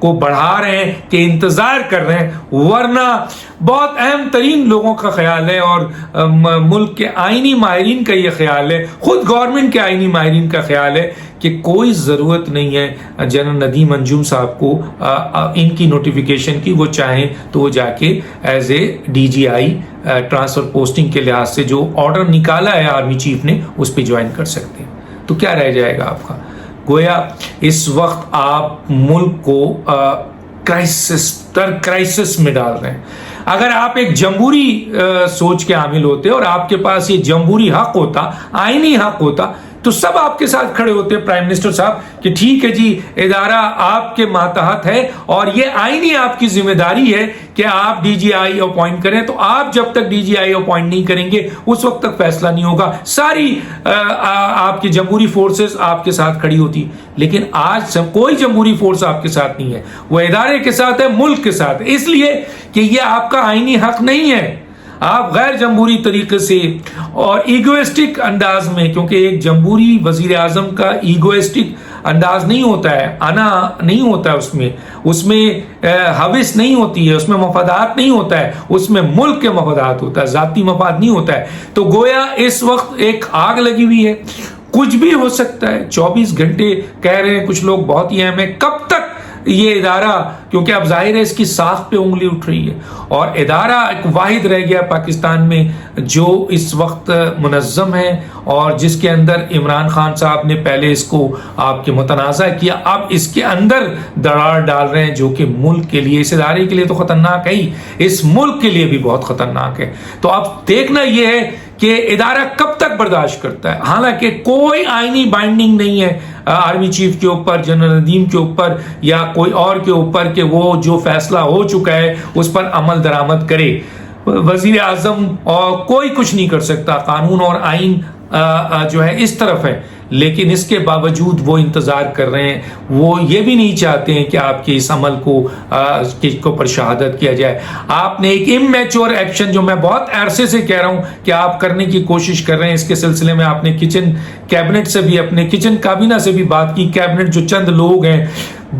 کو بڑھا رہے ہیں کہ انتظار کر رہے ہیں، ورنہ بہت اہم ترین لوگوں کا خیال ہے اور ملک کے آئینی ماہرین کا یہ خیال ہے، خود گورنمنٹ کے آئینی ماہرین کا خیال ہے کہ کوئی ضرورت نہیں ہے جنرل ندیم انجم صاحب کو ان کی نوٹیفیکیشن کی. وہ چاہیں تو وہ جا کے as A D G I transfer posting کے لحاظ سے جو آرڈر نکالا ہے آرمی چیف نے اس پہ جوائن کر سکتے ہیں. تو کیا رہ جائے گا آپ کا؟ گویا اس وقت آپ ملک کو کرائسس میں ڈال رہے ہیں. اگر آپ ایک جمہوری سوچ کے حامل ہوتے اور آپ کے پاس یہ جمہوری حق ہوتا، آئینی حق ہوتا، تو سب آپ کے ساتھ کھڑے ہوتے پرائم منسٹر صاحب کہ ٹھیک ہے جی ادارہ آپ کے ماتحت ہے اور یہ آئینی آپ کی ذمہ داری ہے کہ آپ ڈی جی آئی اپوائنٹ کریں. تو آپ جب تک ڈی جی آئی اپوائنٹ نہیں کریں گے اس وقت تک فیصلہ نہیں ہوگا. ساری آپ کی جمہوری فورسز آپ کے ساتھ کھڑی ہوتی. لیکن آج کوئی جمہوری فورس آپ کے ساتھ نہیں ہے، وہ ادارے کے ساتھ ہے، ملک کے ساتھ، اس لیے کہ یہ آپ کا آئینی حق نہیں ہے. آپ غیر جمہوری طریقے سے اور ایگوئسٹک انداز میں، کیونکہ ایک جمہوری وزیر اعظم کا ایگوئسٹک انداز نہیں ہوتا ہے، انا نہیں ہوتا ہے، اس میں حوث نہیں ہوتی ہے، اس میں مفادات نہیں ہوتا ہے، اس میں ملک کے مفادات ہوتا ہے، ذاتی مفاد نہیں ہوتا ہے. تو گویا اس وقت ایک آگ لگی ہوئی ہے، کچھ بھی ہو سکتا ہے. 24 گھنٹے کہہ رہے ہیں کچھ لوگ، بہت ہی اہم ہے. کب تک یہ ادارہ، کیونکہ اب ظاہر ہے اس کی ساخت پہ انگلی اٹھ رہی ہے اور ادارہ ایک واحد رہ گیا پاکستان میں جو اس وقت منظم ہے اور جس کے اندر عمران خان صاحب نے پہلے اس کو آپ کے متنازع کیا، اب اس کے اندر دراڑ ڈال رہے ہیں جو کہ ملک کے لیے، اس ادارے کے لیے تو خطرناک ہے ہی، اس ملک کے لیے بھی بہت خطرناک ہے. تو اب دیکھنا یہ ہے کہ ادارہ کب تک برداشت کرتا ہے. حالانکہ کوئی آئینی بائنڈنگ نہیں ہے آرمی چیف کے اوپر، جنرل ندیم کے اوپر یا کوئی اور کے اوپر کہ وہ جو فیصلہ ہو چکا ہے اس پر عمل درآمد کرے. وزیر اعظم اور کوئی کچھ نہیں کر سکتا، قانون اور آئین جو ہے اس طرف ہے، لیکن اس کے باوجود وہ انتظار کر رہے ہیں. وہ یہ بھی نہیں چاہتے ہیں کہ آپ کے اس عمل کو پر شہادت کیا جائے. آپ نے ایک امیچور ایکشن، جو میں بہت عرصے سے کہہ رہا ہوں کہ آپ کرنے کی کوشش کر رہے ہیں، اس کے سلسلے میں آپ نے کچن کیبنٹ سے بھی، اپنے کچن کابینہ سے بھی بات کی. کیبنٹ جو چند لوگ ہیں،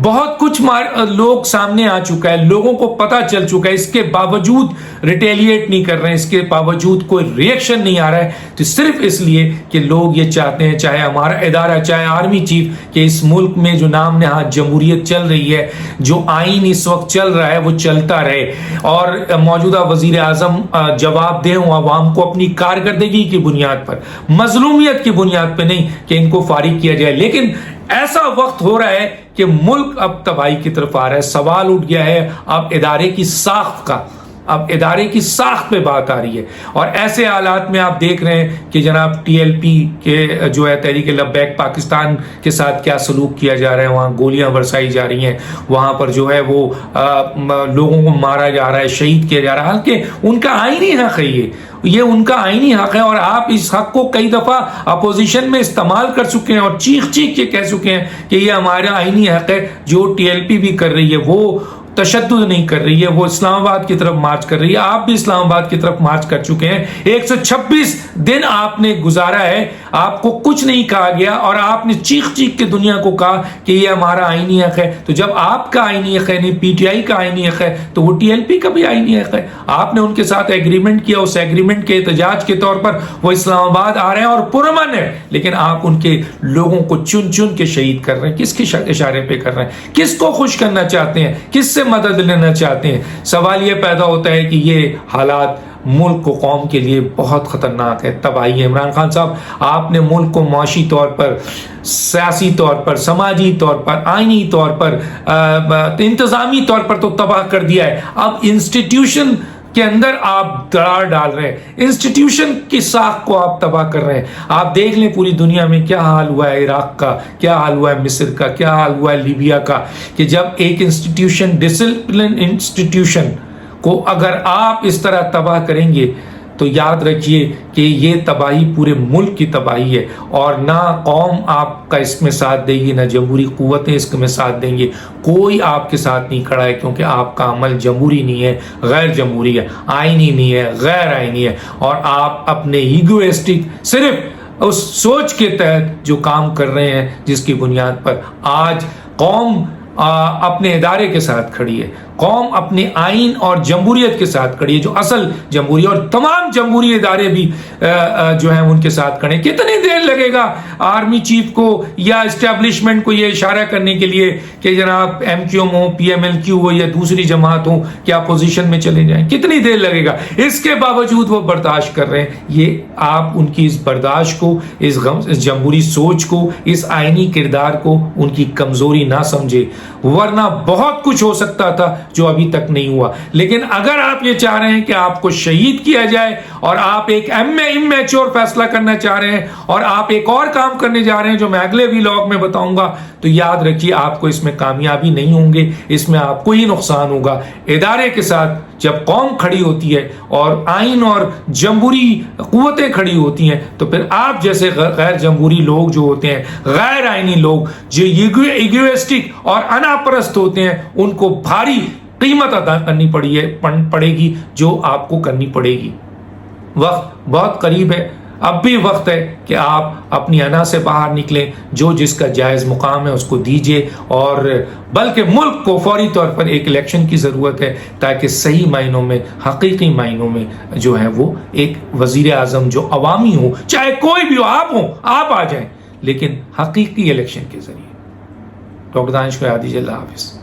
بہت کچھ لوگ سامنے آ چکا ہے، لوگوں کو پتا چل چکا ہے، اس کے باوجود ریٹیلیٹ نہیں کر رہے ہیں، اس کے باوجود کوئی ریئیکشن نہیں آ رہا ہے. تو صرف اس لیے کہ لوگ یہ چاہتے ہیں، چاہے ہمارا ادارہ، چاہے آرمی چیف، کہ اس ملک میں جو نام نہاد جمہوریت چل رہی ہے، جو آئین اس وقت چل رہا ہے، وہ چلتا رہے اور موجودہ وزیر اعظم جواب دیں عوام کو اپنی کارکردگی کی بنیاد پر، مظلومیت کی بنیاد پہ نہیں کہ ان کو فارغ کیا جائے. لیکن ایسا وقت ہو رہا ہے کہ ملک اب تباہی کی طرف آ رہا ہے. سوال اٹھ گیا ہے اب ادارے کی ساخت کا، اب ادارے کی ساخت پہ بات آ رہی ہے. اور ایسے حالات میں آپ دیکھ رہے ہیں کہ جناب ٹی ایل پی کے جو ہے تحریک لبیک پاکستان کے ساتھ کیا سلوک کیا جا رہا ہے، وہاں گولیاں برسائی جا رہی ہیں، وہاں پر جو ہے وہ لوگوں کو مارا جا رہا ہے، شہید کیا جا رہا ہے. حالانکہ ان کا آئینی حق ہے، یہ ان کا آئینی حق ہے اور آپ اس حق کو کئی دفعہ اپوزیشن میں استعمال کر چکے ہیں اور چیخ چیخ کے کہہ چکے ہیں کہ یہ ہمارا آئینی حق ہے. جو ٹی ایل پی بھی کر رہی ہے وہ تشدد نہیں کر رہی ہے، وہ اسلام آباد کی طرف مارچ کر رہی ہے. آپ بھی اسلام آباد کی طرف مارچ کر چکے ہیں. 126 دن آپ نے گزارا ہے، آپ کو کچھ نہیں کہا گیا اور آپ نے چیخ چیخ کے دنیا کو کہا کہ یہ ہمارا آئینی حق ہے. تو جب آپ کا آئینی حق ہے، نہیں پی ٹی آئی کا آئینی حق ہے، تو وہ ٹی ایل پی کا بھی آئینی حق ہے. آپ نے ان کے ساتھ ایگریمنٹ کیا، اس ایگریمنٹ کے احتجاج کے طور پر وہ اسلام آباد آ رہے ہیں اور پرامن ہے، لیکن آپ ان کے لوگوں کو چن چن کے شہید کر رہے ہیں. کس کے اشارے پہ کر رہے ہیں؟ کس کو خوش کرنا چاہتے ہیں؟ کس سے مدد لینا چاہتے ہیں؟ سوال یہ پیدا ہوتا ہے کہ یہ حالات ملک کو، قوم کے لیے بہت خطرناک ہے، تباہی ہے. عمران خان صاحب، آپ نے ملک کو معاشی طور پر، سیاسی طور پر، سماجی طور پر، آئینی طور پر، انتظامی طور پر تو تباہ کر دیا ہے. اب انسٹیٹیوشن کے اندر آپ دراڑ ڈال رہے ہیں، انسٹیٹیوشن کی ساخت کو آپ تباہ کر رہے ہیں. آپ دیکھ لیں پوری دنیا میں کیا حال ہوا ہے، عراق کا کیا حال ہوا ہے، مصر کا کیا حال ہوا ہے، لیبیا کا، کہ جب ایک انسٹیٹیوشن، ڈسپلن انسٹیٹیوشن کو اگر آپ اس طرح تباہ کریں گے تو یاد رکھیے کہ یہ تباہی پورے ملک کی تباہی ہے اور نہ قوم آپ کا اس میں ساتھ دے گی، نہ جمہوری قوتیں اس میں ساتھ دیں گے. کوئی آپ کے ساتھ نہیں کھڑا ہے کیونکہ آپ کا عمل جمہوری نہیں ہے، غیر جمہوری ہے، آئینی نہیں ہے، غیر آئینی ہے. اور آپ اپنے ایگوئسٹک، صرف اس سوچ کے تحت جو کام کر رہے ہیں جس کی بنیاد پر آج قوم اپنے ادارے کے ساتھ کھڑی ہے، قوم اپنے آئین اور جمہوریت کے ساتھ کھڑی ہے، جو اصل جمہوریت، اور تمام جمہوری ادارے بھی جو ہیں ان کے ساتھ کھڑے ہیں۔ کتنی دیر لگے گا آرمی چیف کو یا اسٹیبلشمنٹ کو یہ اشارہ کرنے کے لیے کہ جناب ایم کیو ایم ہو، پی ایم ایل کیو ہو یا دوسری جماعت ہو کہ اپوزیشن میں چلے جائیں؟ کتنی دیر لگے گا؟ اس کے باوجود وہ برداشت کر رہے ہیں۔ یہ آپ ان کی اس برداشت کو، اس جمہوری سوچ کو، اس آئینی کردار کو ان کی کمزوری نہ سمجھے، ورنہ بہت کچھ ہو سکتا تھا جو ابھی تک نہیں ہوا۔ لیکن اگر آپ یہ چاہ رہے ہیں کہ آپ کو شہید کیا جائے اور آپ ایک امیچور فیصلہ کرنا چاہ رہے ہیں اور آپ ایک اور کام کرنے جا رہے ہیں جو میں اگلے ویلاگ میں بتاؤں گا، تو یاد رکھیے آپ کو اس میں کامیابی نہیں ہوں گے، اس میں آپ کو ہی نقصان ہوگا۔ ادارے کے ساتھ جب قوم کھڑی ہوتی ہے اور آئین اور جمہوری قوتیں کھڑی ہوتی ہیں تو پھر آپ جیسے غیر جمہوری لوگ جو ہوتے ہیں، غیر آئینی لوگ جو ایگوئسٹک اور انا پرست ہوتے ہیں، ان کو بھاری قیمت ادا کرنی پڑے گی، جو آپ کو کرنی پڑے گی۔ وقت بہت قریب ہے، اب بھی وقت ہے کہ آپ اپنی انا سے باہر نکلیں، جو جس کا جائز مقام ہے اس کو دیجیے، اور بلکہ ملک کو فوری طور پر ایک الیکشن کی ضرورت ہے تاکہ صحیح معنوں میں، حقیقی معنوں میں جو ہے وہ ایک وزیر اعظم جو عوامی ہو، چاہے کوئی بھی ہو، آپ آ جائیں، لیکن حقیقی الیکشن کے ذریعے۔ ڈاکٹر دانش کو یاد دیجیے۔ اللہ حافظ۔